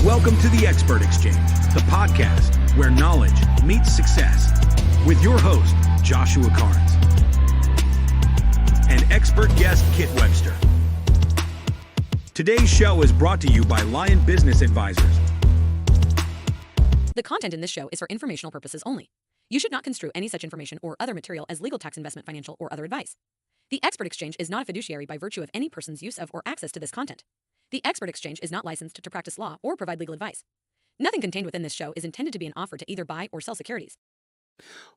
Welcome to the Expert Exchange, the podcast where knowledge meets success, with your host, Joshua Carnes, and expert guest, Kit Webster. Today's show is brought to you by Lion Business Advisors. The content in this show is for informational purposes only. You should not construe any such information or other material as legal, tax, investment, financial, or other advice. The Expert Exchange is not a fiduciary by virtue of any person's use of or access to this content. The Expert Exchange is not licensed to practice law or provide legal advice. Nothing contained within this show is intended to be an offer to either buy or sell securities.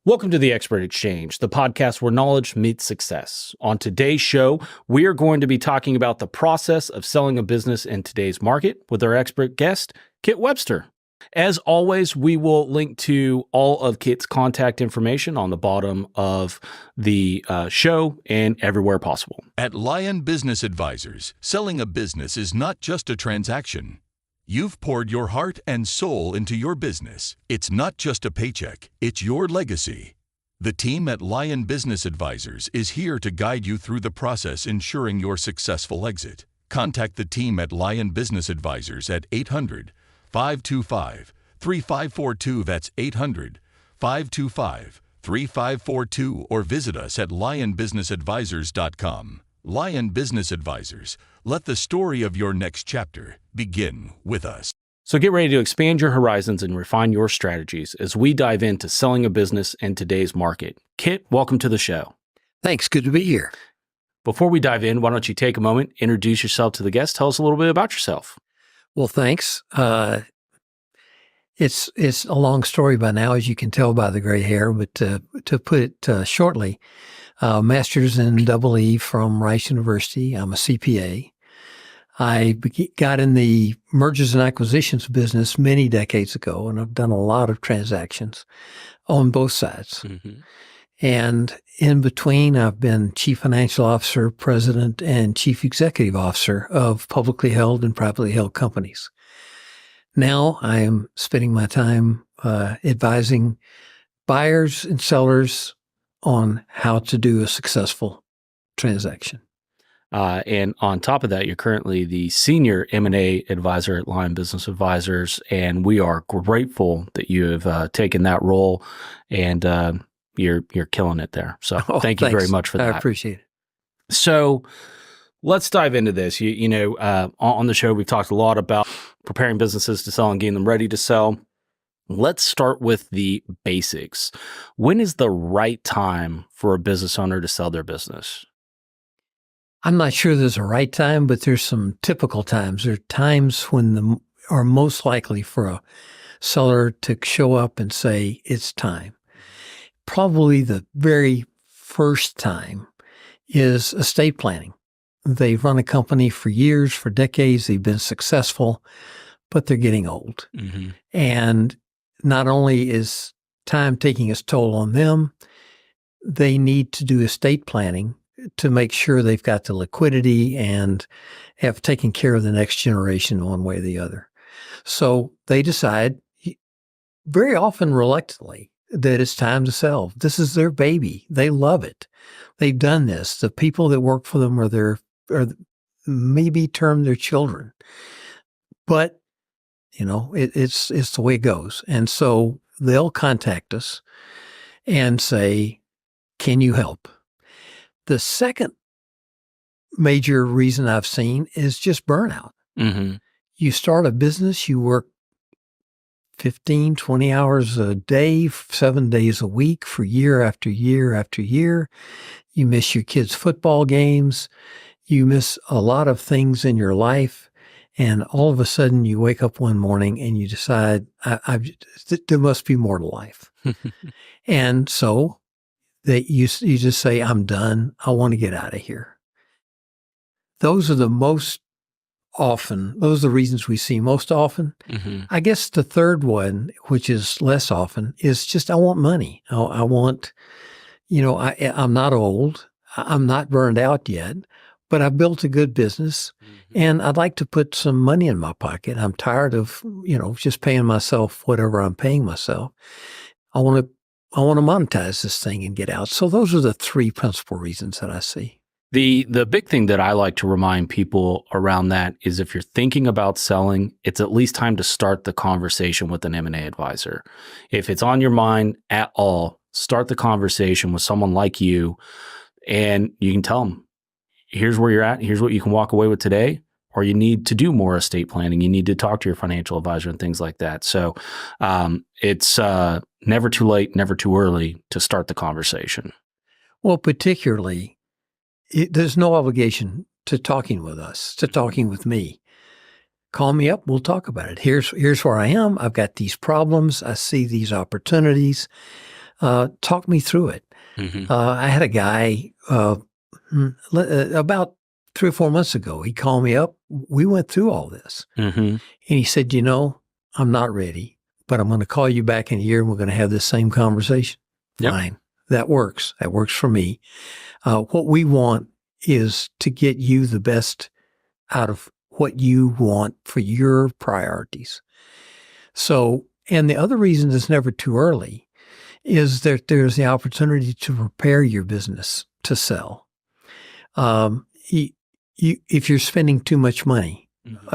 Welcome to the Expert Exchange, the podcast where knowledge meets success. On today's show, we are going to be talking about the process of selling a business in today's market with our expert guest, Kit Webster. As always, we will link to all of Kit's contact information on the bottom of the show and everywhere possible. At Lion Business Advisors, selling a business is not just a transaction. You've poured your heart and soul into your business. It's not just a paycheck, it's your legacy. The team at Lion Business Advisors is here to guide you through the process, ensuring your successful exit. Contact the team at Lion Business Advisors at 800-525-3542. That's 800-525-3542, or visit us at lionbusinessadvisors.com. Lion Business Advisors. Let the story of your next chapter begin with us. So get ready to expand your horizons and refine your strategies as we dive into selling a business in today's market. Kit, welcome to the show. Thanks. Good to be here. Before we dive in, why don't you take a moment, introduce yourself to the guest, tell us a little bit about yourself. Well, thanks. It's a long story by now, as you can tell by the gray hair, but to put it shortly, master's in EE from Rice University. I'm a CPA. I got in the mergers and acquisitions business many decades ago, and I've done a lot of transactions on both sides. Mm-hmm. And in between, I've been chief financial officer, president, and chief executive officer of publicly held and privately held companies. Now I am spending my time advising buyers and sellers on how to do a successful transaction. And on top of that, you're currently the senior M&A advisor at Lion Business Advisors, and we are grateful that you have taken that role, and you're killing it there. So thank you very much for that. I appreciate it. So let's dive into this. On the show, we've talked a lot about preparing businesses to sell and getting them ready to sell. Let's start with the basics. When is the right time for a business owner to sell their business? I'm not sure there's a right time, but there's some typical times. There are times when are most likely for a seller to show up and say, it's time. Probably the very first time is estate planning. They've run a company for years, for decades. They've been successful, but they're getting old. Mm-hmm. And not only is time taking its toll on them, they need to do estate planning to make sure they've got the liquidity and have taken care of the next generation one way or the other. So they decide, very often reluctantly, that it's time to sell. This is their baby. They love it. They've done this. The people that work for them are maybe termed their children. But, it's the way it goes. And so they'll contact us and say, can you help? The second major reason I've seen is just burnout. Mm-hmm. You start a business, you work 15, 20 hours a day, 7 days a week for year after year after year. You miss your kids' football games. You miss a lot of things in your life. And all of a sudden you wake up one morning and you decide, there must be more to life. And so you just say, I'm done. I want to get out of here. Those are the reasons we see most often. Mm-hmm. I guess the third one, which is less often, is just I want money. I want, I'm not old. I'm not burned out yet, but I've built a good business, mm-hmm. and I'd like to put some money in my pocket. I'm tired of, just paying myself whatever I'm paying myself. I want to monetize this thing and get out. So those are the three principal reasons that I see. The big thing that I like to remind people around that is if you're thinking about selling, it's at least time to start the conversation with an M&A advisor. If it's on your mind at all, start the conversation with someone like you, and you can tell them, here's where you're at, here's what you can walk away with today, or you need to do more estate planning. You need to talk to your financial advisor and things like that. So it's never too late, never too early to start the conversation. Well, particularly, there's no obligation to talking with us, to talking with me. Call me up. We'll talk about it. Here's where I am. I've got these problems. I see these opportunities. Talk me through it. Mm-hmm. I had a guy about 3 or 4 months ago. He called me up. We went through all this. Mm-hmm. And he said, I'm not ready, but I'm going to call you back in a year and we're going to have this same conversation. Yep. Fine. That works. That works for me. What we want is to get you the best out of what you want for your priorities. So, and the other reason it's never too early is that there's the opportunity to prepare your business to sell. If you're spending too much money,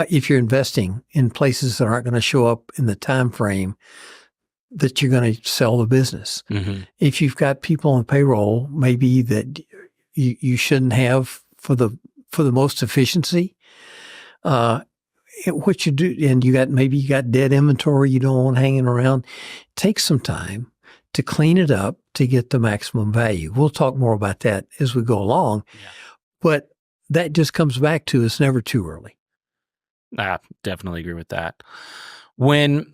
if you're investing in places that aren't going to show up in the time frame that you're going to sell the business. Mm-hmm. If you've got people on payroll, maybe that you shouldn't have for the most efficiency, what you do, and maybe you got dead inventory you don't want hanging around, take some time to clean it up to get the maximum value. We'll talk more about that as we go along, but that just comes back to it's never too early. I definitely agree with that. When,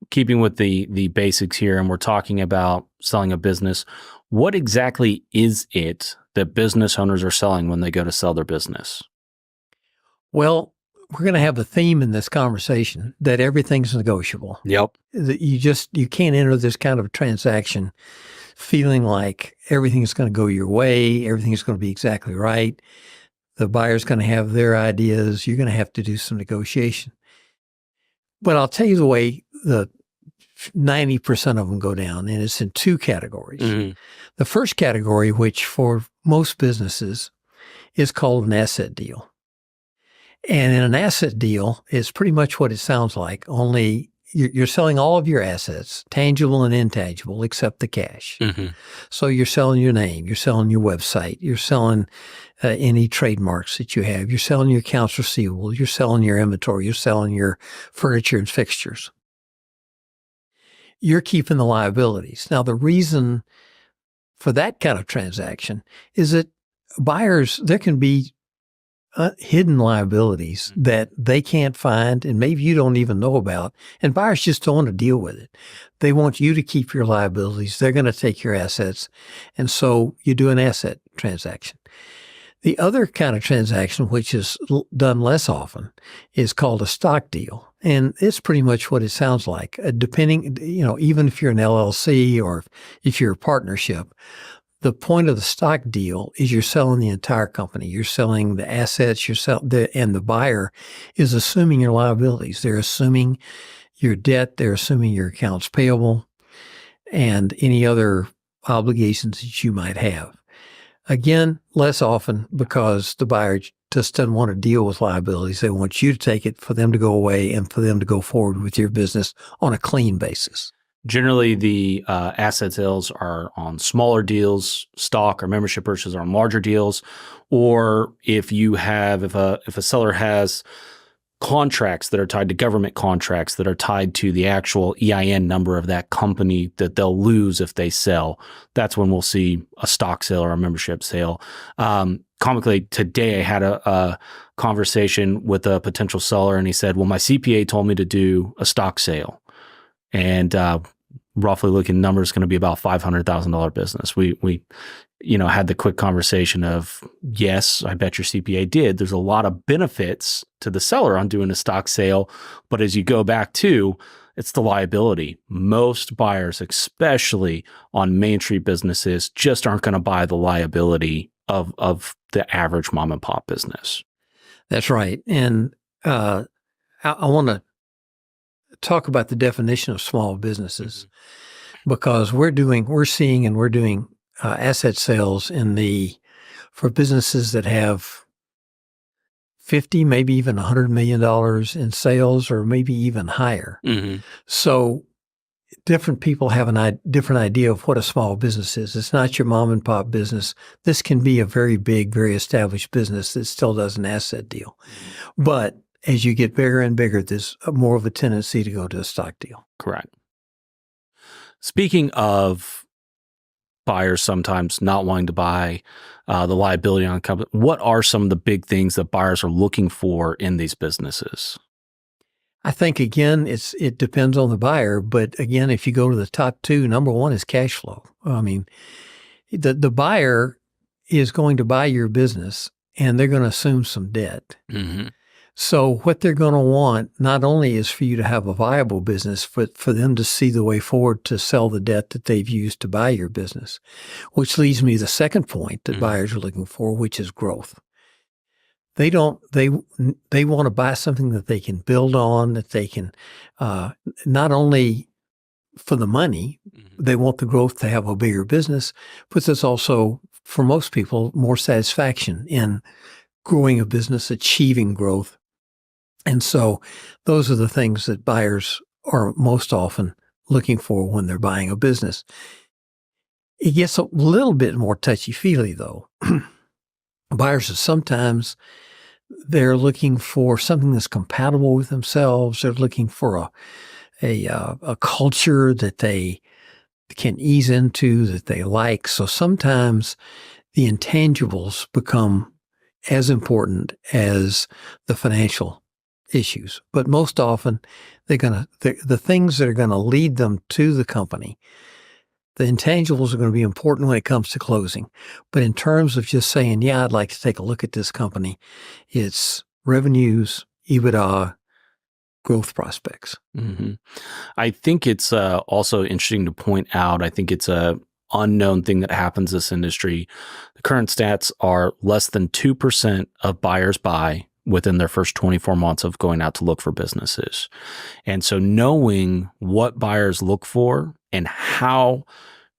keeping with the basics here, and we're talking about selling a business, what exactly is it that business owners are selling when they go to sell their business? Well, we're going to have a theme in this conversation that everything's negotiable. Yep. That you can't enter this kind of transaction feeling like everything's going to go your way, everything's going to be exactly right. The buyer's going to have their ideas. You're going to have to do some negotiation. But I'll tell you the way the 90% of them go down, and it's in 2 categories. Mm-hmm. The first category, which for most businesses is called an asset deal. And in an asset deal, it's pretty much what it sounds like, only you're selling all of your assets, tangible and intangible, except the cash. Mm-hmm. So you're selling your name, you're selling your website, you're selling any trademarks that you have, you're selling your accounts receivable, you're selling your inventory, you're selling your furniture and fixtures. You're keeping the liabilities. Now, the reason for that kind of transaction is that buyers, there can be hidden liabilities that they can't find and maybe you don't even know about, and buyers just don't want to deal with it. They want you to keep your liabilities. They're going to take your assets, and so you do an asset transaction. The other kind of transaction, which is done less often, is called a stock deal, and it's pretty much what it sounds like. Depending, even if you're an LLC or if you're a partnership, the point of the stock deal is you're selling the entire company. You're selling the assets. And the buyer is assuming your liabilities. They're assuming your debt. They're assuming your accounts payable and any other obligations that you might have. Again, less often because the buyer just doesn't want to deal with liabilities. They want you to take it, for them to go away, and for them to go forward with your business on a clean basis. Generally, the asset sales are on smaller deals. Stock or membership purchases are on larger deals. Or if a seller has contracts that are tied to government contracts that are tied to the actual EIN number of that company that they'll lose if they sell, that's when we'll see a stock sale or a membership sale. Comically, today I had a conversation with a potential seller, and he said, well, my CPA told me to do a stock sale. And roughly looking numbers going to be about $500,000 business. We had the quick conversation of, yes, I bet your CPA did. There's a lot of benefits to the seller on doing a stock sale, but as you go back to, it's the liability. Most buyers, especially on Main Street businesses, just aren't going to buy the liability of the average mom and pop business. That's right. And I want to talk about the definition of small businesses, because we're doing asset sales in the for businesses that have 50, maybe even $100 million in sales, or maybe even higher. Mm-hmm. So different people have a different idea of what a small business is. It's not your mom and pop business. This can be a very big, very established business that still does an asset deal. But as you get bigger and bigger, there's more of a tendency to go to a stock deal. Correct. Speaking of buyers sometimes not wanting to buy the liability on a company, what are some of the big things that buyers are looking for in these businesses? I think, again, it depends on the buyer. But again, if you go to the top two, number one is cash flow. I mean, the buyer is going to buy your business and they're going to assume some debt. Mm-hmm. So what they're going to want not only is for you to have a viable business, but for them to see the way forward to sell the debt that they've used to buy your business, which leads me to the second point that buyers are looking for, which is growth. They want to buy something that they can build on, that they can, not only for the money, they want the growth to have a bigger business, but there's also, for most people, more satisfaction in growing a business, achieving growth. And so those are the things that buyers are most often looking for when they're buying a business. It gets a little bit more touchy-feely, though. Buyers are sometimes they're looking for something that's compatible with themselves. They're looking for a culture that they can ease into, that they like. So sometimes the intangibles become as important as the financial issues. But most often, the things that are going to lead them to the company, the intangibles are going to be important when it comes to closing. But in terms of just saying, yeah, I'd like to take a look at this company, it's revenues, EBITDA, growth prospects. Mm-hmm. I think it's also interesting to point out, I think it's a unknown thing that happens in this industry. The current stats are less than 2% of buyers buy within their first 24 months of going out to look for businesses. And so knowing what buyers look for and how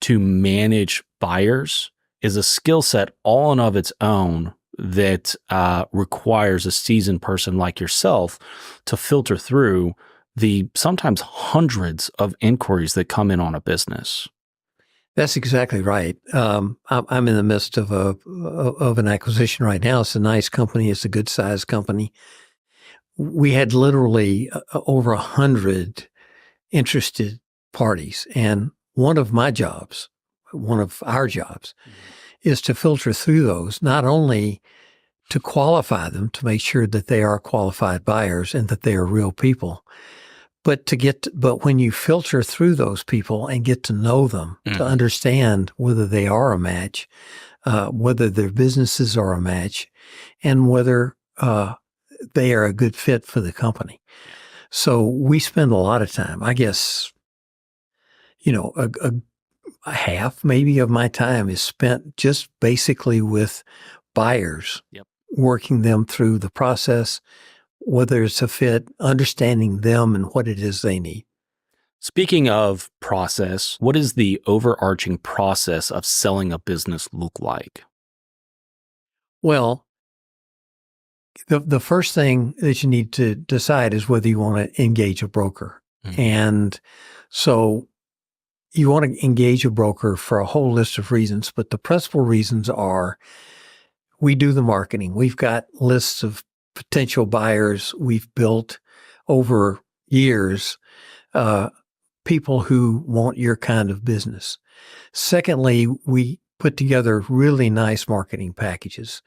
to manage buyers is a skill set all in of its own that requires a seasoned person like yourself to filter through the sometimes hundreds of inquiries that come in on a business. That's exactly right. I'm in the midst of an acquisition right now. It's a nice company. It's a good sized company. We had literally over 100 interested parties, and one of our jobs, is to filter through those, not only to qualify them, to make sure that they are qualified buyers and that they are real people, but when you filter through those people and get to know them, to understand whether they are a match, whether their businesses are a match, and whether they are a good fit for the company. So we spend a lot of time, I guess, a half maybe of my time is spent just basically with buyers, working them through the process, whether it's a fit, understanding them and what it is they need. Speaking of process, what does the overarching process of selling a business look like? Well, the first thing that you need to decide is whether you want to engage a broker. And so you want to engage a broker for a whole list of reasons, but the principal reasons are we do the marketing. We've got lists of potential buyers we've built over years, people who want your kind of business. Secondly, we put together really nice marketing packages,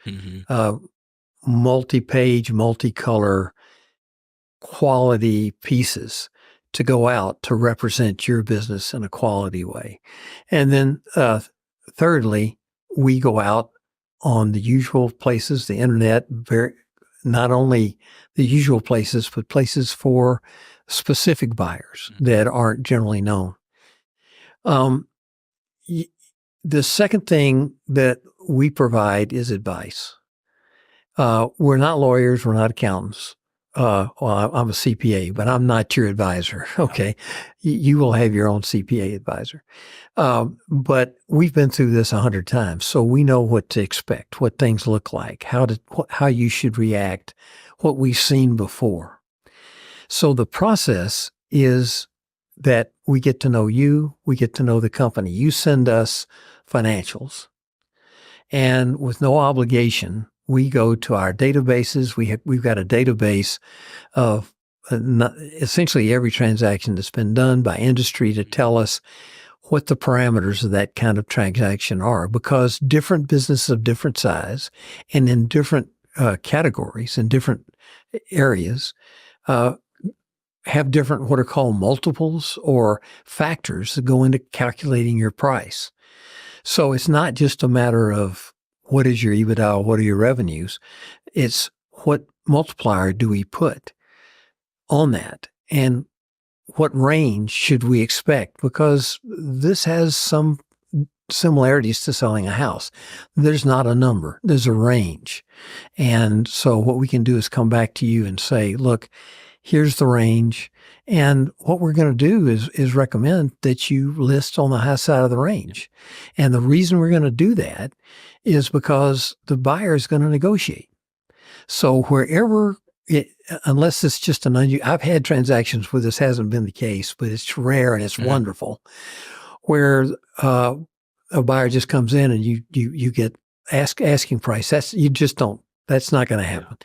multi-page, multicolor, quality pieces to go out to represent your business in a quality way. And then thirdly, we go out on the usual places, the internet, not only the usual places, but places for specific buyers that aren't generally known. The second thing that we provide is advice. We're not lawyers. We're not accountants. I'm a CPA, but I'm not your advisor. Okay. You will have your own CPA advisor. But we've been through this 100 times. So we know what to expect, what things look like, how you should react, what we've seen before. So the process is that we get to know you, we get to know the company. You send us financials, and with no obligation, we go to our databases. We've got a database of essentially every transaction that's been done by industry to tell us what the parameters of that kind of transaction are, because different businesses of different size and in different categories in different areas have different what are called multiples or factors that go into calculating your price. So it's not just a matter of what is your EBITDA, what are your revenues. It's what multiplier do we put on that, and what range should we expect? Because this has some similarities to selling a house. There's not a number, there's a range. And so what we can do is come back to you and say, look, here's the range. And what we're going to do is recommend that you list on the high side of the range. And the reason we're going to do that is because the buyer is going to negotiate. So wherever unless it's just I've had transactions where this hasn't been the case, but it's rare and it's wonderful, where a buyer just comes in and you get asking price. That's not going to happen.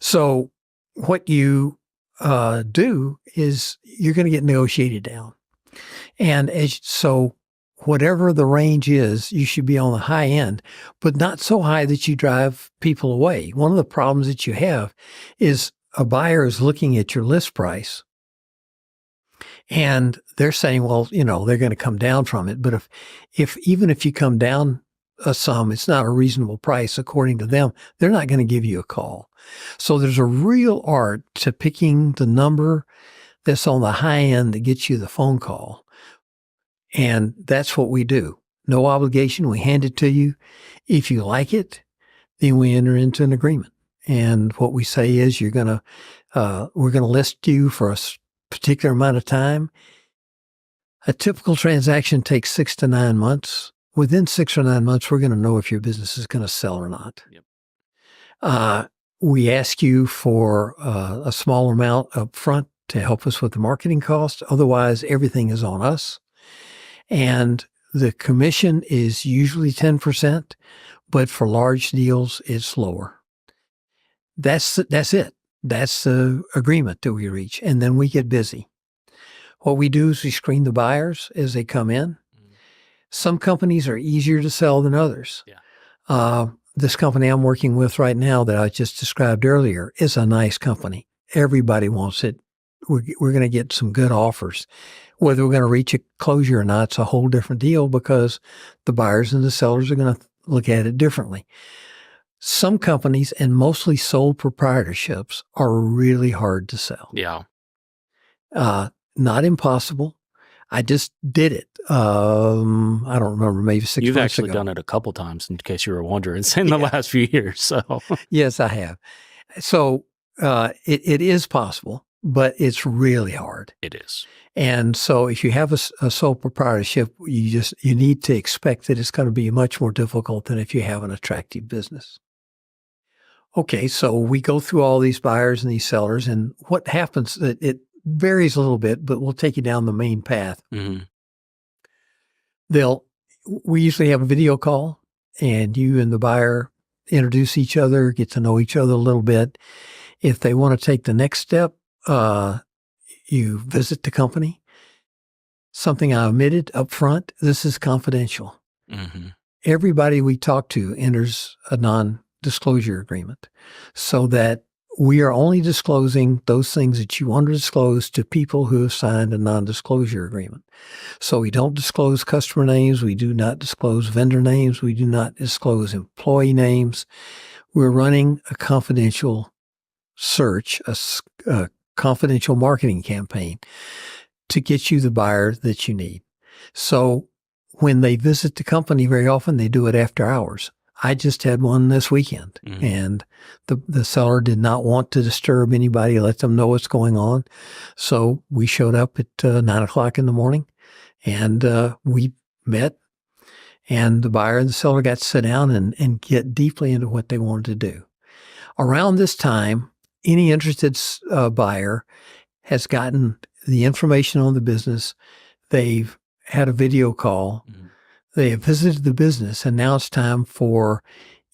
So what you do is you're going to get negotiated down. And so whatever the range is, you should be on the high end, but not so high that you drive people away. One of the problems that you have is a buyer is looking at your list price and they're saying, well, they're going to come down from it. But even if you come down a sum, it's not a reasonable price according to them, they're not going to give you a call. So there's a real art to picking the number that's on the high end that gets you the phone call. And that's what we do. No obligation. We hand it to you. If you like it, then we enter into an agreement. And what we say is we're going to list you for a particular amount of time. A typical transaction takes 6 to 9 months. Within 6 or 9 months, we're going to know if your business is going to sell or not. Yep. We ask you for a small amount up front to help us with the marketing cost. Otherwise, everything is on us. And the commission is usually 10%, but for large deals, it's lower. That's it. That's the agreement that we reach. And then we get busy. What we do is we screen the buyers as they come in. Some companies are easier to sell than others. This company I'm working with right now that I just described earlier is a nice company. Everybody wants it. We're going to get some good offers. Whether we're going to reach a closure or not, it's a whole different deal because the buyers and the sellers are going to look at it differently. Some companies, and mostly sole proprietorships, are really hard to sell. Yeah. Not impossible. I just did it. I don't remember, maybe 6 months ago. You've actually done it a couple times, in case you were wondering, in the last few years. So yes, I have. So it is possible, but it's really hard. It is. And so if you have a sole proprietorship, you need to expect that it's going to be much more difficult than if you have an attractive business. Okay, so we go through all these buyers and these sellers, and what happens, it varies a little bit, but we'll take you down the main path. Mm-hmm. We usually have a video call, and you and the buyer introduce each other, get to know each other a little bit. If they want to take the next step, you visit the company. Something I omitted up front, this is confidential. Mm-hmm. Everybody we talk to enters a non-disclosure agreement so that we are only disclosing those things that you want to disclose to people who have signed a non-disclosure agreement. So we don't disclose customer names. We do not disclose vendor names. We do not disclose employee names. We're running a confidential search, a confidential marketing campaign to get you the buyer that you need. So when they visit the company, very often they do it after hours. I just had one this weekend, and the seller did not want to disturb anybody, let them know what's going on. So we showed up at 9:00 in the morning, and we met, and the buyer and the seller got to sit down and get deeply into what they wanted to do. Around this time, any interested buyer has gotten the information on the business. They've had a video call. They have visited the business, and now it's time for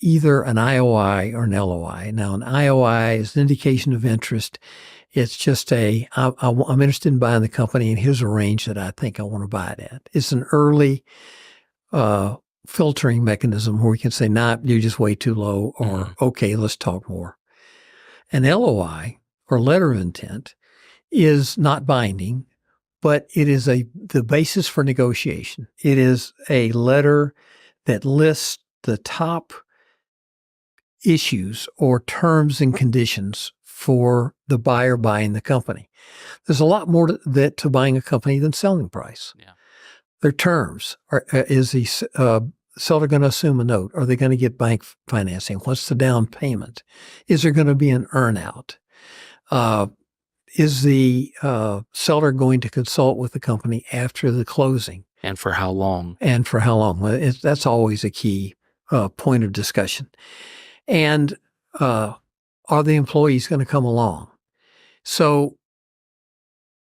either an IOI or an LOI. Now, an IOI is an indication of interest. It's just I'm interested in buying the company, and here's a range that I think I want to buy it at. It's an early filtering mechanism where we can say, nah, you're just way too low, or okay, let's talk more. An LOI, or letter of intent, is not binding, but it is the basis for negotiation. It is a letter that lists the top issues or terms and conditions for the buyer buying the company. There's a lot more to buying a company than selling price. Yeah. Their terms. Is the seller going to assume a note? Are they going to get bank financing? What's the down payment? Is there going to be an earn-out? Is the seller going to consult with the company after the closing? And for how long? Well, that's always a key point of discussion. And are the employees going to come along? So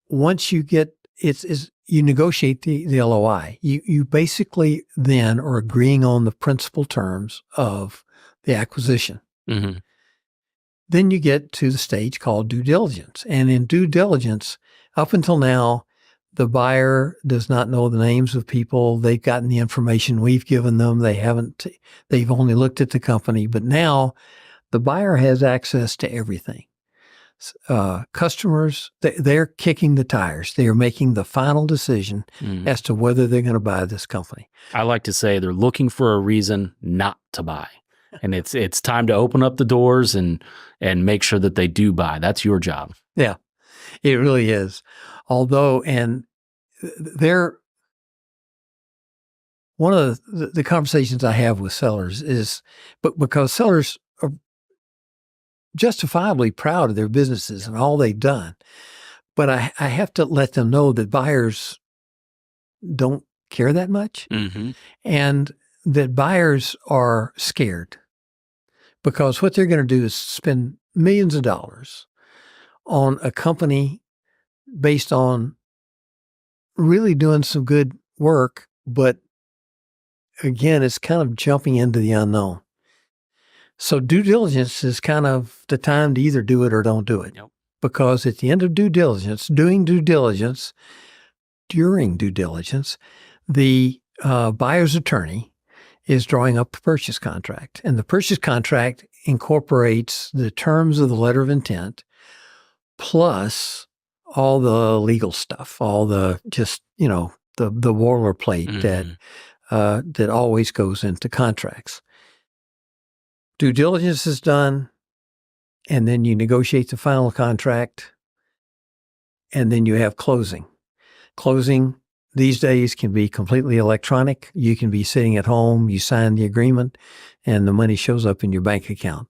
once you get you negotiate the LOI, you basically then are agreeing on the principal terms of the acquisition. Mm-hmm. Then you get to the stage called due diligence. And in due diligence, up until now, the buyer does not know the names of people. They've gotten the information we've given them. They've only looked at the company. But now the buyer has access to everything. Customers, they're kicking the tires. They are making the final decision as to whether they're going to buy this company. I like to say they're looking for a reason not to buy. And it's time to open up the doors and make sure that they do buy. That's your job. Yeah, it really is. Although, and one of the conversations I have with sellers is, but because sellers are justifiably proud of their businesses and all they've done, but I have to let them know that buyers don't care that much, and that buyers are scared because what they're going to do is spend millions of dollars on a company based on really doing some good work, but again, it's kind of jumping into the unknown. So due diligence is kind of the time to either do it or don't do it. Yep. Because at the end of due diligence, during due diligence, the buyer's attorney is drawing up the purchase contract. And the purchase contract incorporates the terms of the letter of intent plus all the legal stuff, all the just, the boilerplate that always goes into contracts. Due diligence is done, and then you negotiate the final contract, and then you have closing. Closing these days can be completely electronic. You can be sitting at home, you sign the agreement, and the money shows up in your bank account.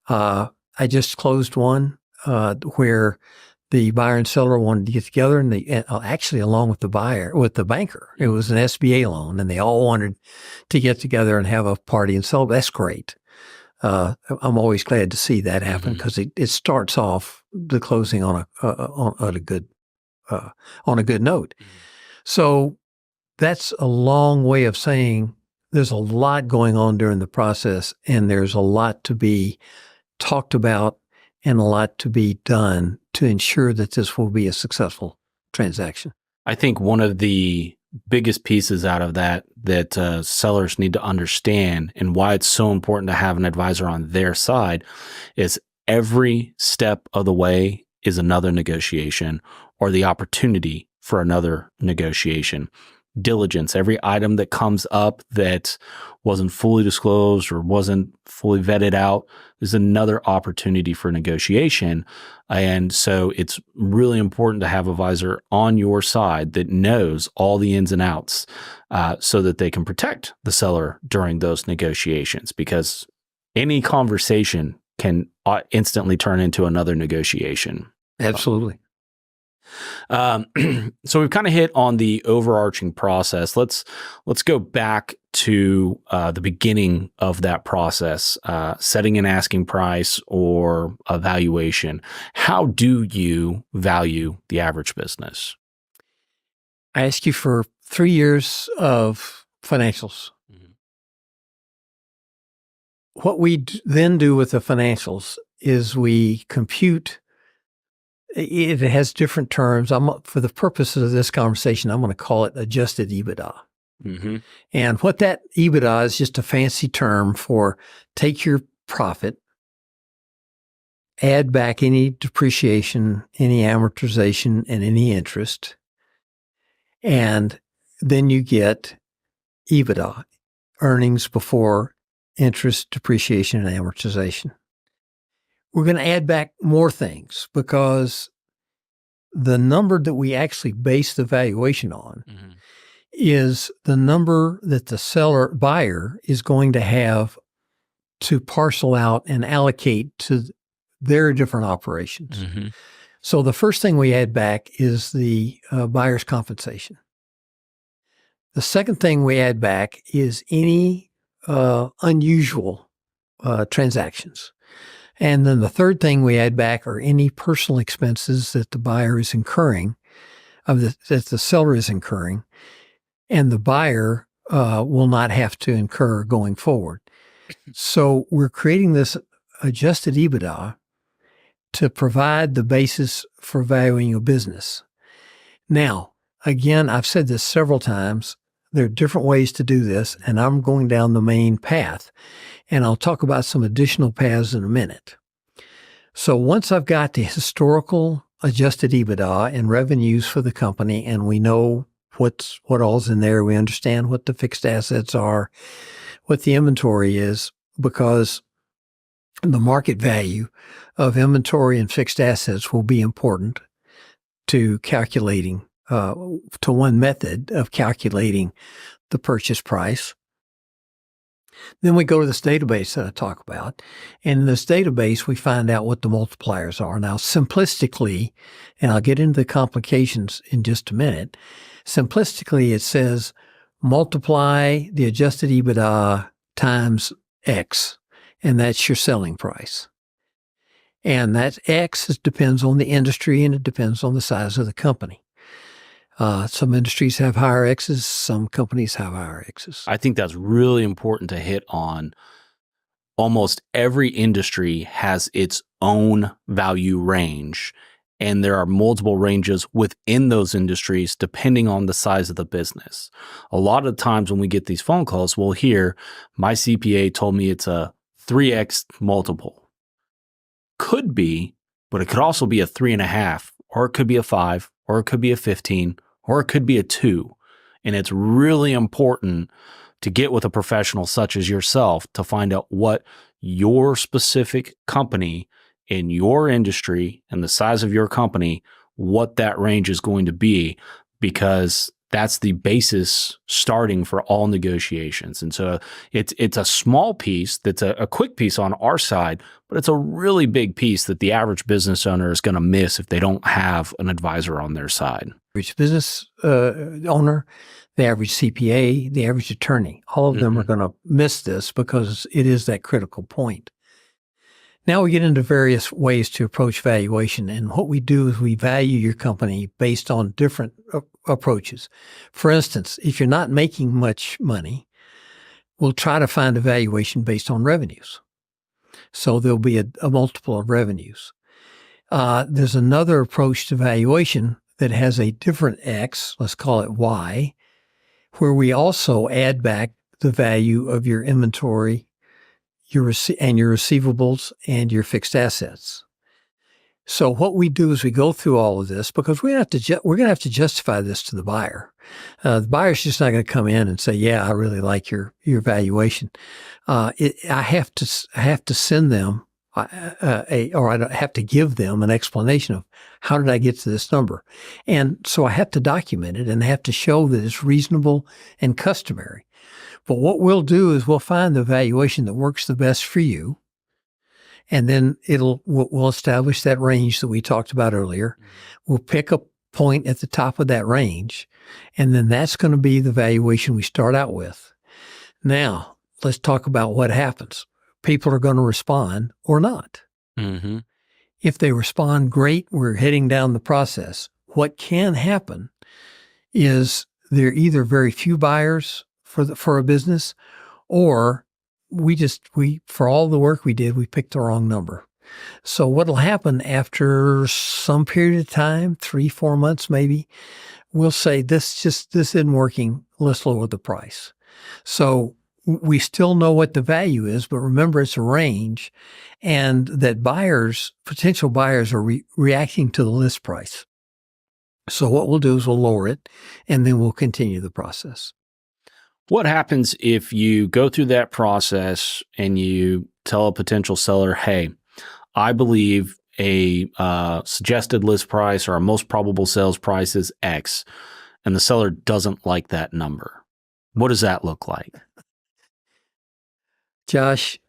I just closed one where the buyer and seller wanted to get together, and actually along with the banker. It was an SBA loan, and they all wanted to get together and have a party and celebrate. That's great. I'm always glad to see that happen because it starts off the closing on a good note. So that's a long way of saying there's a lot going on during the process, and there's a lot to be talked about and a lot to be done to ensure that this will be a successful transaction. I think one of the biggest pieces out of that sellers need to understand, and why it's so important to have an advisor on their side, is every step of the way is another negotiation or the opportunity for another negotiation. diligence, every item that comes up that wasn't fully disclosed or wasn't fully vetted out is another opportunity for negotiation. And so it's really important to have a advisor on your side that knows all the ins and outs so that they can protect the seller during those negotiations, because any conversation can instantly turn into another negotiation. Absolutely. So we've kind of hit on the overarching process. Let's go back to the beginning of that process, setting an asking price or a valuation. How do you value the average business? I ask you for 3 years of financials. Mhm. What we then do with the financials is we compute. It has different terms. For the purposes of this conversation, I'm going to call it adjusted EBITDA. Mm-hmm. And what that EBITDA is just a fancy term for take your profit, add back any depreciation, any amortization, and any interest, and then you get EBITDA, earnings before interest, depreciation, and amortization. We're going to add back more things because the number that we actually base the valuation on is the number that the buyer is going to have to parcel out and allocate to their different operations. Mm-hmm. So the first thing we add back is the buyer's compensation. The second thing we add back is any unusual transactions. And then the third thing we add back are any personal expenses that the buyer is incurring, that the seller is incurring, and the buyer will not have to incur going forward. So we're creating this adjusted EBITDA to provide the basis for valuing a business. Now, again, I've said this several times. There are different ways to do this, and I'm going down the main path. And I'll talk about some additional paths in a minute. So once I've got the historical adjusted EBITDA and revenues for the company, and we know what all's in there, we understand what the fixed assets are, what the inventory is, because the market value of inventory and fixed assets will be important to calculating, to one method of calculating the purchase price. Then we go to this database that I talk about. And in this database, we find out what the multipliers are. Now, simplistically, and I'll get into the complications in just a minute, simplistically, it says multiply the adjusted EBITDA times X, and that's your selling price. And that X depends on the industry and it depends on the size of the company. Some industries have higher X's, some companies have higher X's. I think that's really important to hit on. Almost every industry has its own value range, and there are multiple ranges within those industries depending on the size of the business. A lot of times when we get these phone calls, we'll hear, my CPA told me it's a 3X multiple. Could be, but it could also be a 3.5, or it could be a 5, or it could be a 15, or it could be a 2. And it's really important to get with a professional such as yourself to find out what your specific company in your industry and the size of your company, what that range is going to be, because that's the basis starting for all negotiations. And so it's a small piece that's a quick piece on our side, but it's a really big piece that the average business owner is going to miss if they don't have an advisor on their side. Average business owner, the average CPA, the average attorney, all of them are going to miss this because it is that critical point. Now we get into various ways to approach valuation. And what we do is we value your company based on different approaches. For instance, if you're not making much money, we'll try to find a valuation based on revenues. So there'll be a multiple of revenues. There's another approach to valuation that has a different X, let's call it Y, where we also add back the value of your inventory, your receivables, and your fixed assets. So what we do is we go through all of this because we're going to have to justify this to the buyer. The buyer's just not going to come in and say, "Yeah, I really like your valuation." I have to send them or I have to give them an explanation of how did I get to this number, and so I have to document it and I have to show that it's reasonable and customary. But what we'll do is we'll find the valuation that works the best for you. And then we'll establish that range that we talked about earlier. We'll pick a point at the top of that range, and then that's going to be the valuation we start out with. Now, let's talk about what happens. People are going to respond or not. Mm-hmm. If they respond, great, we're heading down the process. What can happen is there are either very few buyers for a business, or for all the work we did, we picked the wrong number. So what'll happen after some period of time, 3-4 months maybe, we'll say this isn't working. Let's lower the price. So we still know what the value is, but remember it's a range, and that potential buyers are reacting to the list price. So what we'll do is we'll lower it, and then we'll continue the process. What happens if you go through that process and you tell a potential seller, "Hey, I believe a suggested list price or a most probable sales price is X," and the seller doesn't like that number? What does that look like? Josh,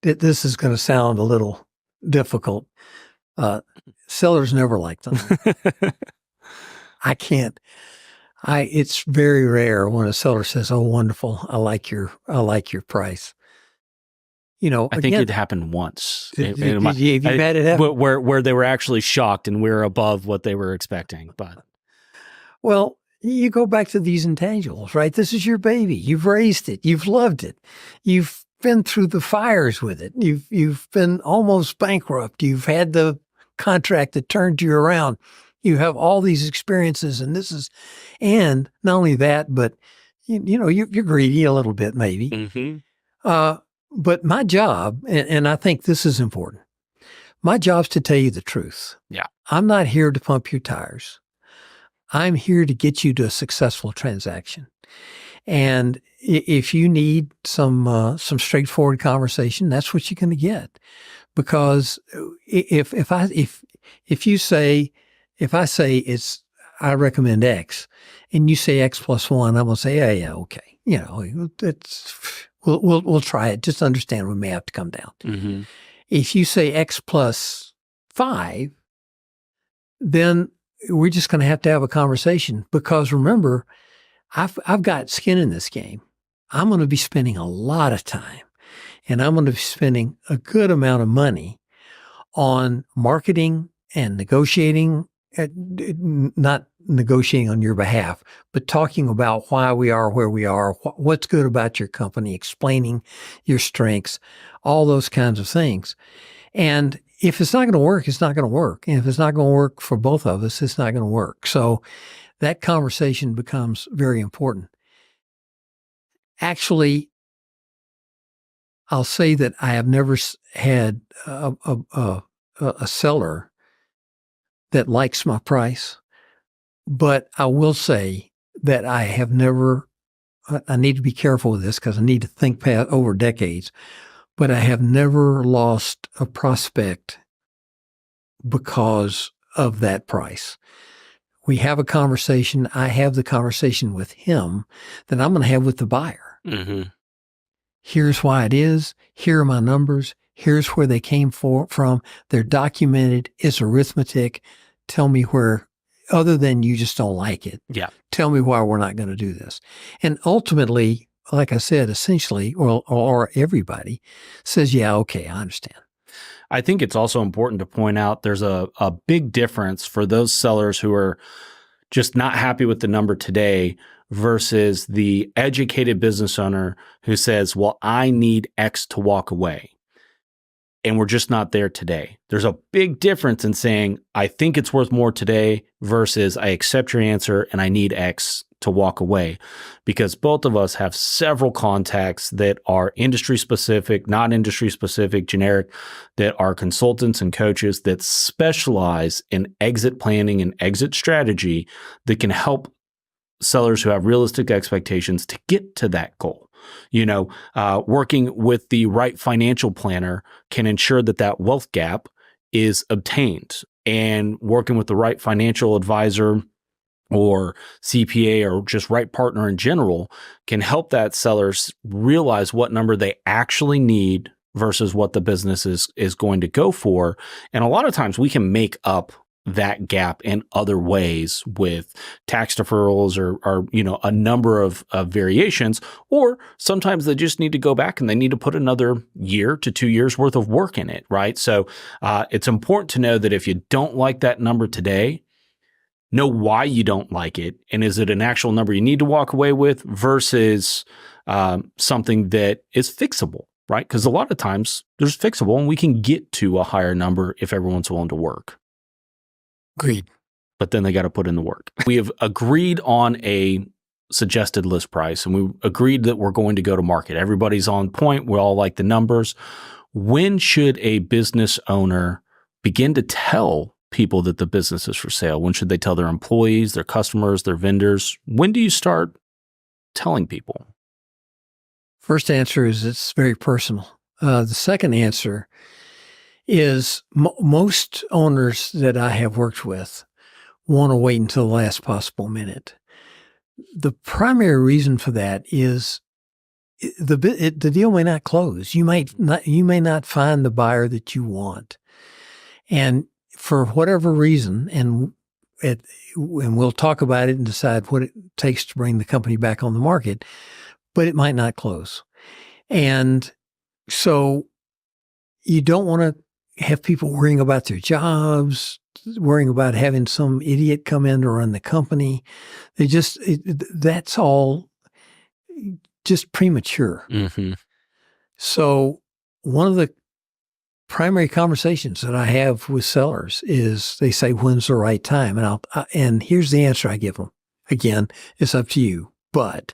this is going to sound a little difficult. Sellers never like them. I can't. It's very rare when a seller says, "Oh, wonderful! I like your price." I think it happened once. Have you had it happen? Where they were actually shocked and we were above what they were expecting. But well, you go back to these intangibles, right? This is your baby. You've raised it. You've loved it. You've been through the fires with it. You've been almost bankrupt. You've had the contract that turned you around. You have all these experiences, and not only that, but you're greedy a little bit, maybe. mm-hmm. But my job, and I think this is important, my job's to tell you the truth. Yeah. I'm not here to pump your tires. I'm here to get you to a successful transaction. And if you need some straightforward conversation, that's what you're going to get. Because if I say I recommend X, and you say X plus 1, I'm going to say, yeah, okay. We'll try it. Just understand we may have to come down. Mm-hmm. If you say X plus 5, then we're just going to have a conversation, because remember, I've got skin in this game. I'm going to be spending a lot of time, and I'm going to be spending a good amount of money on marketing and negotiating, not negotiating on your behalf, but talking about why we are where we are, what's good about your company, explaining your strengths, all those kinds of things. And if it's not going to work, it's not going to work. And if it's not going to work for both of us, it's not going to work. So that conversation becomes very important. Actually, I'll say that I have never had a seller that likes my price, but I will say that I have never, I need to be careful with this because I need to think past over decades, but I have never lost a prospect because of that price. We have a conversation. I have the conversation with him that I'm going to have with the buyer. Mm-hmm. Here's why it is. Here are my numbers. Here's where they came from. They're documented. It's arithmetic. Tell me where, other than you just don't like it. Yeah. Tell me why we're not going to do this. And ultimately, like I said, essentially, or everybody says, yeah, okay, I understand. I think it's also important to point out there's a big difference for those sellers who are just not happy with the number today versus the educated business owner who says, well, I need X to walk away. And we're just not there today. There's a big difference in saying, I think it's worth more today versus I accept your answer and I need X to walk away, because both of us have several contacts that are industry specific, not industry specific, generic, that are consultants and coaches that specialize in exit planning and exit strategy that can help sellers who have realistic expectations to get to that goal. Working with the right financial planner can ensure that that wealth gap is obtained, and working with the right financial advisor or CPA or just right partner in general can help that sellers realize what number they actually need versus what the business is going to go for. And a lot of times we can make up that gap in other ways with tax deferrals or a number of variations, or sometimes they just need to go back and they need to put another year to 2 years worth of work in it, right? So it's important to know that if you don't like that number today, know why you don't like it, and is it an actual number you need to walk away with versus something that is fixable, right? Because a lot of times there's fixable and we can get to a higher number if everyone's willing to work. Agreed. But then they got to put in the work. We have agreed on a suggested list price, and we agreed that we're going to go to market. Everybody's on point. We all like the numbers. When should a business owner begin to tell people that the business is for sale? When should they tell their employees, their customers, their vendors? When do you start telling people? First answer is it's very personal. The second answer is most owners that I have worked with want to wait until the last possible minute. The primary reason for that is the deal may not close. You may not find the buyer that you want, and for whatever reason, and we'll talk about it and decide what it takes to bring the company back on the market, but it might not close, and so you don't want to have people worrying about their jobs, worrying about having some idiot come in to run the company. That's all just premature. Mm-hmm. So one of the primary conversations that I have with sellers is they say, when's the right time? And here's the answer I give them. Again, it's up to you, but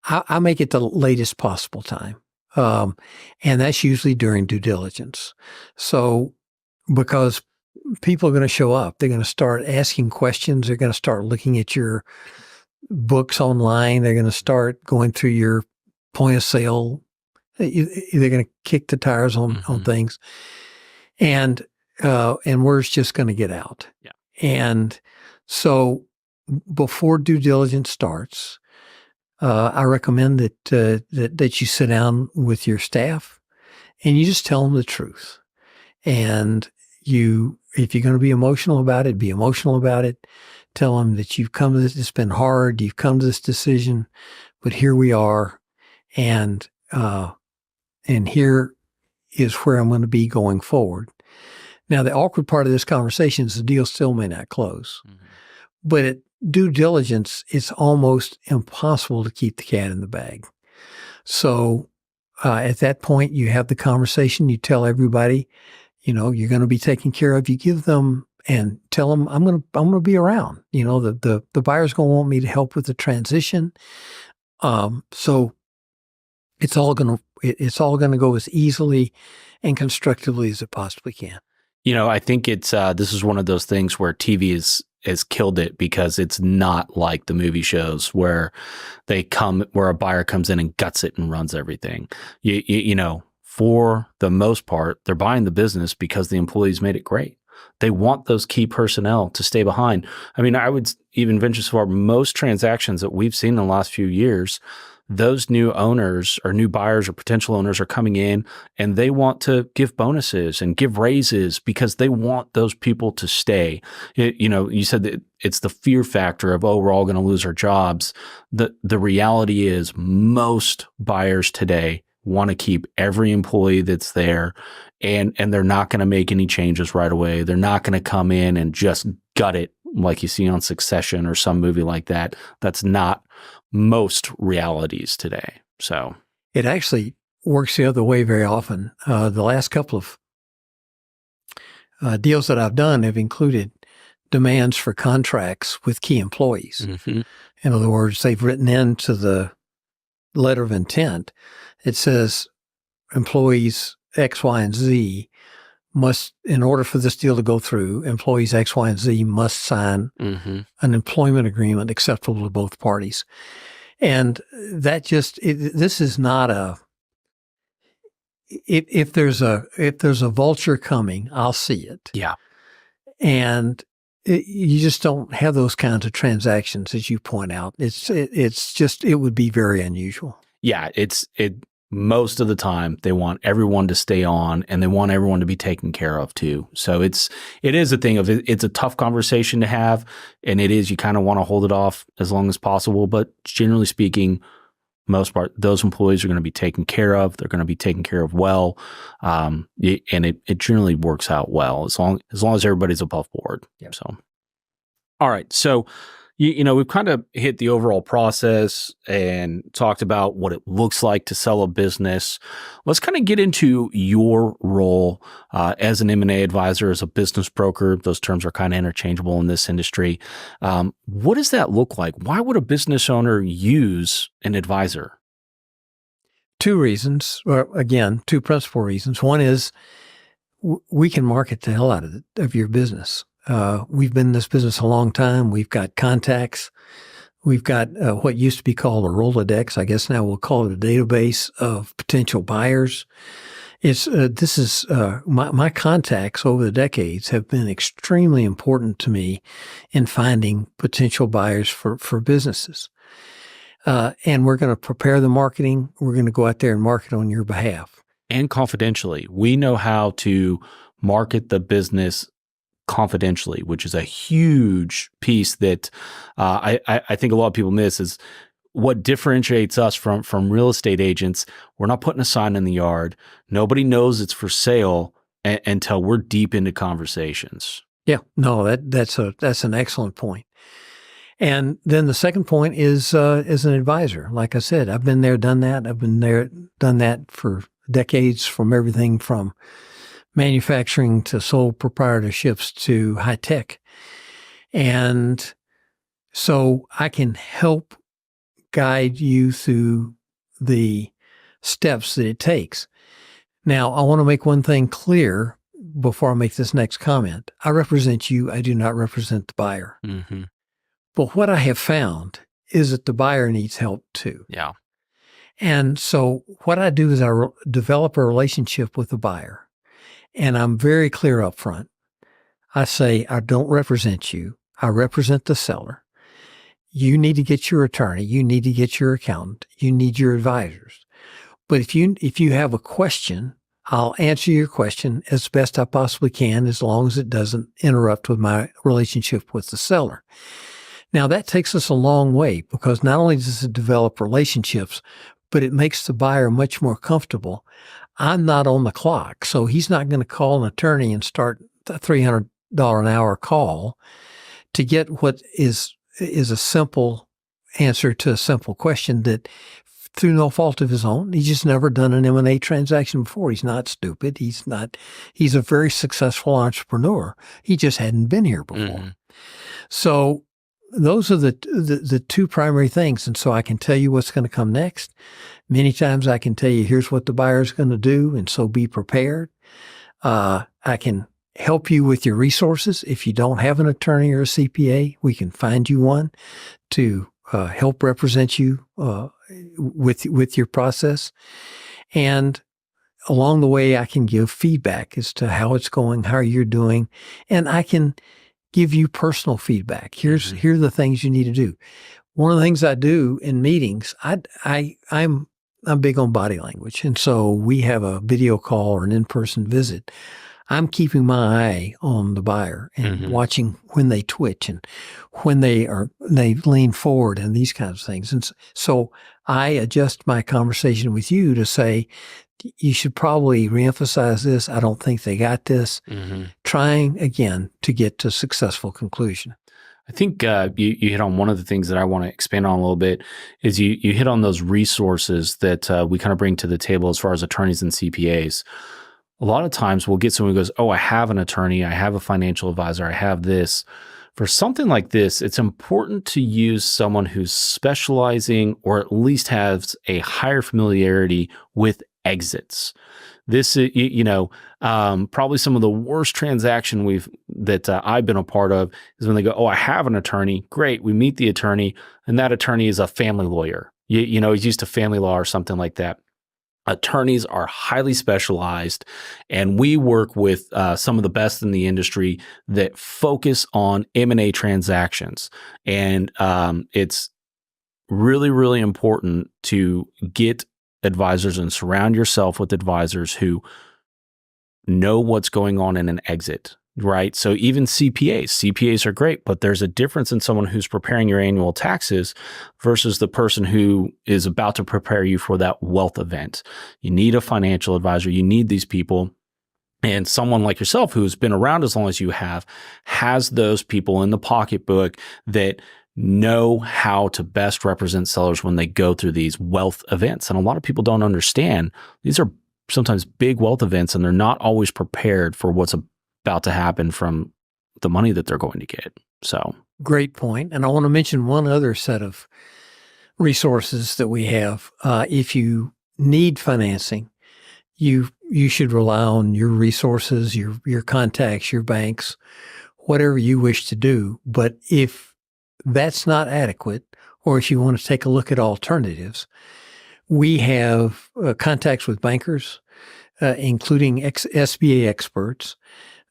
I make it the latest possible time. And that's usually during due diligence. So because people are going to show up, they're going to start asking questions. They're going to start looking at your books online. They're going to start going through your point of sale. They're going to kick the tires on things. And word's just going to get out. Yeah. And so before due diligence starts, I recommend that you sit down with your staff and you just tell them the truth. And if you're going to be emotional about it, be emotional about it. Tell them that you've come to this, it's been hard, you've come to this decision, but here we are. And here is where I'm going to be going forward. Now, the awkward part of this conversation is the deal still may not close. Mm-hmm. But at due diligence, it's almost impossible to keep the cat in the bag. So at that point, you have the conversation. You tell everybody, you're going to be taken care of. You give them and tell them, I'm going to be around. The buyer's going to want me to help with the transition. So it's all going to go as easily and constructively as it possibly can. I think it's this is one of those things where TV has killed it, because it's not like the movie shows where where a buyer comes in and guts it and runs everything. For the most part, they're buying the business because the employees made it great. They want those key personnel to stay behind. I mean, I would even venture so far, most transactions that we've seen in the last few years, those new owners or new buyers or potential owners are coming in and they want to give bonuses and give raises because they want those people to stay. You said that it's the fear factor of, we're all going to lose our jobs. The reality is most buyers today want to keep every employee that's there, and they're not going to make any changes right away. They're not going to come in and just gut it like you see on Succession or some movie like that. That's not most realities today. So it actually works the other way very often. The last couple of deals that I've done have included demands for contracts with key employees. Mm-hmm. In other words, they've written into the letter of intent, it says employees X, Y, and Z must, in order for this deal to go through, employees X, Y, and Z must sign an employment agreement acceptable to both parties. And that this is not a, if there's a vulture coming, I'll see it. Yeah. And you just don't have those kinds of transactions, as you point out. It would be very unusual. Yeah. Most of the time they want everyone to stay on and they want everyone to be taken care of too. So it is a thing of it's a tough conversation to have, and you kind of want to hold it off as long as possible. But generally speaking, most part, those employees are going to be taken care of. They're going to be taken care of well. And it generally works out well as long as everybody's above board. Yep. So, all right. So, we've kind of hit the overall process and talked about what it looks like to sell a business. Let's kind of get into your role as an M&A advisor, as a business broker. Those terms are kind of interchangeable in this industry. What does that look like? Why would a business owner use an advisor? Two reasons, or again, two principal reasons. One is we can market the hell out of your business. We've been in this business a long time. We've got contacts. We've got what used to be called a Rolodex. I guess now we'll call it a database of potential buyers. My contacts over the decades have been extremely important to me in finding potential buyers for businesses. And we're going to prepare the marketing. We're going to go out there and market on your behalf. And confidentially. We know how to market the business confidentially, which is a huge piece that I think a lot of people miss, is what differentiates us from real estate agents. We're not putting a sign in the yard. Nobody knows it's for sale until we're deep into conversations. Yeah, no, that's an excellent point. And then the second point is as an advisor. Like I said, I've been there, done that. I've been there, done that for decades, from everything from manufacturing to sole proprietorships to high tech. And so I can help guide you through the steps that it takes. Now, I want to make one thing clear before I make this next comment. I represent you. I do not represent the buyer. Mm-hmm. But what I have found is that the buyer needs help too. Yeah. And so what I do is I develop a relationship with the buyer. And I'm very clear up front. I say, I don't represent you. I represent the seller. You need to get your attorney. You need to get your accountant. You need your advisors. But if you have a question, I'll answer your question as best I possibly can, as long as it doesn't interrupt with my relationship with the seller. Now, that takes us a long way, because not only does it develop relationships, but it makes the buyer much more comfortable. I'm not on the clock, so he's not going to call an attorney and start a $300 an hour call to get what is a simple answer to a simple question that, through no fault of his own, he's just never done an M&A transaction before. He's not stupid. He's a very successful entrepreneur. He just hadn't been here before. Mm-hmm. So those are the two primary things. And so I can tell you what's going to come next. Many times I can tell you, here's what the buyer's going to do, and so be prepared. I can help you with your resources. If you don't have an attorney or a CPA, we can find you one to help represent you with your process. And along the way, I can give feedback as to how it's going, how you're doing, and I can give you personal feedback. Here are the things you need to do. One of the things I do in meetings, I'm big on body language. And so we have a video call or an in-person visit. I'm keeping my eye on the buyer and watching when they twitch and when they lean forward and these kinds of things. And so I adjust my conversation with you to say, you should probably reemphasize this. I don't think they got this. Trying again to get to a successful conclusion. I think you hit on one of the things that I want to expand on a little bit is you hit on those resources that we kind of bring to the table as far as attorneys and CPAs. A lot of times we'll get someone who goes, oh, I have an attorney, I have a financial advisor, I have this. For something like this, it's important to use someone who's specializing or at least has a higher familiarity with exits. This is, probably some of the worst transaction I've been a part of is when they go, "Oh, I have an attorney." Great, we meet the attorney, and that attorney is a family lawyer. He's used to family law or something like that. Attorneys are highly specialized, and we work with some of the best in the industry that focus on M&A transactions. And it's really, really important to get advisors and surround yourself with advisors who know what's going on in an exit, right? So even CPAs are great, but there's a difference in someone who's preparing your annual taxes versus the person who is about to prepare you for that wealth event. You need a financial advisor. You need these people. And someone like yourself who's been around as long as you have has those people in the pocketbook that know how to best represent sellers when they go through these wealth events. And a lot of people don't understand these are sometimes big wealth events, and they're not always prepared for what's about to happen from the money that they're going to get. So great point. And I want to mention one other set of resources that we have. If you need financing, you should rely on your resources, your contacts, your banks, whatever you wish to do. But if that's not adequate, or if you want to take a look at alternatives, we have contacts with bankers, including SBA experts,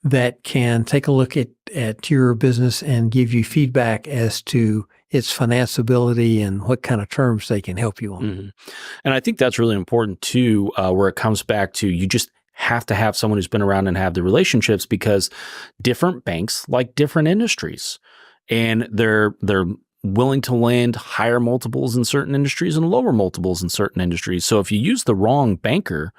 that can take a look at your business and give you feedback as to its financeability and what kind of terms they can help you on. Mm-hmm. And I think that's really important too, where it comes back to you just have to have someone who's been around and have the relationships, because different banks like different industries, and they're willing to lend higher multiples in certain industries and lower multiples in certain industries. So if you use the wrong banker,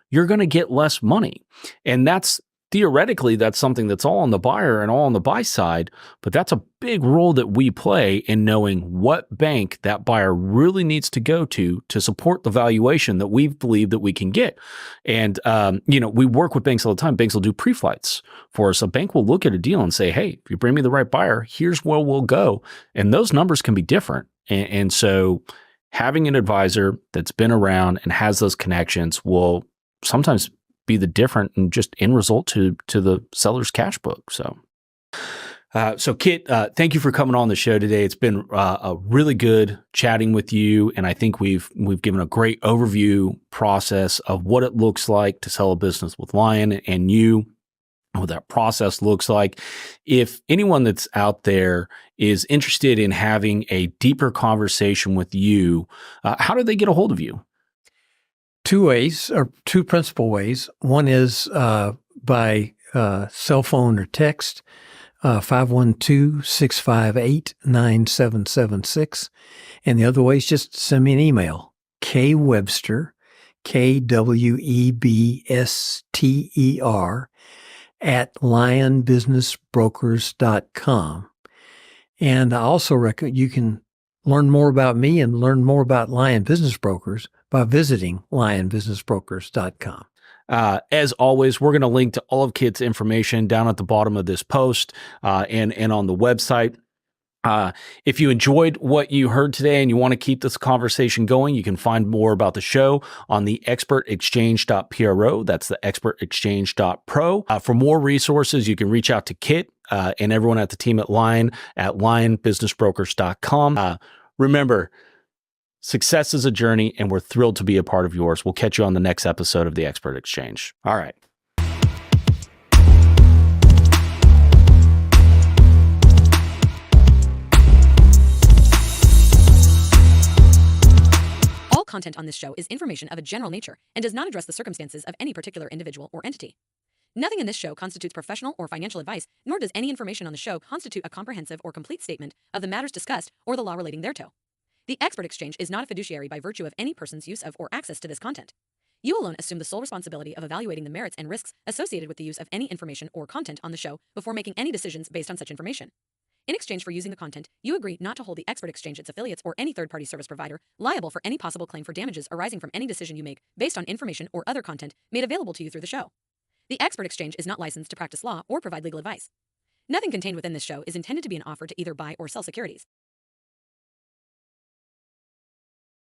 you're going to get less money. And that's theoretically, that's something that's all on the buyer and all on the buy side, but that's a big role that we play in knowing what bank that buyer really needs to go to support the valuation that we believe that we can get. And, we work with banks all the time. Banks will do pre-flights for us. A bank will look at a deal and say, "Hey, if you bring me the right buyer, here's where we'll go." And those numbers can be different. And so having an advisor that's been around and has those connections will sometimes be the different and just end result to the seller's cash book. So Kit, thank you for coming on the show today. It's been a really good chatting with you, and I think we've given a great overview process of what it looks like to sell a business with Lion and you, what that process looks like. If anyone that's out there is interested in having a deeper conversation with you, how do they get a hold of you? Two ways, or two principal ways. One is by cell phone or text, 512-658-9776. And the other way is just send me an email, kwebster, KWEBSTER, @lionbusinessbrokers.com. And I also recommend you can learn more about me and learn more about Lion Business Brokers by visiting lionbusinessbrokers.com. As always, we're going to link to all of Kit's information down at the bottom of this post and on the website. If you enjoyed what you heard today and you want to keep this conversation going, you can find more about the show on the expertexchange.pro. That's the expertexchange.pro. For more resources, you can reach out to Kit and everyone at the team at Lion at lionbusinessbrokers.com. Remember, success is a journey, and we're thrilled to be a part of yours. We'll catch you on the next episode of the Expert Exchange. All right. All content on this show is information of a general nature and does not address the circumstances of any particular individual or entity. Nothing in this show constitutes professional or financial advice, nor does any information on the show constitute a comprehensive or complete statement of the matters discussed or the law relating thereto. The Expert Exchange is not a fiduciary by virtue of any person's use of or access to this content. You alone assume the sole responsibility of evaluating the merits and risks associated with the use of any information or content on the show before making any decisions based on such information. In exchange for using the content, you agree not to hold the Expert Exchange, its affiliates, or any third-party service provider liable for any possible claim for damages arising from any decision you make based on information or other content made available to you through the show. The Expert Exchange is not licensed to practice law or provide legal advice. Nothing contained within this show is intended to be an offer to either buy or sell securities.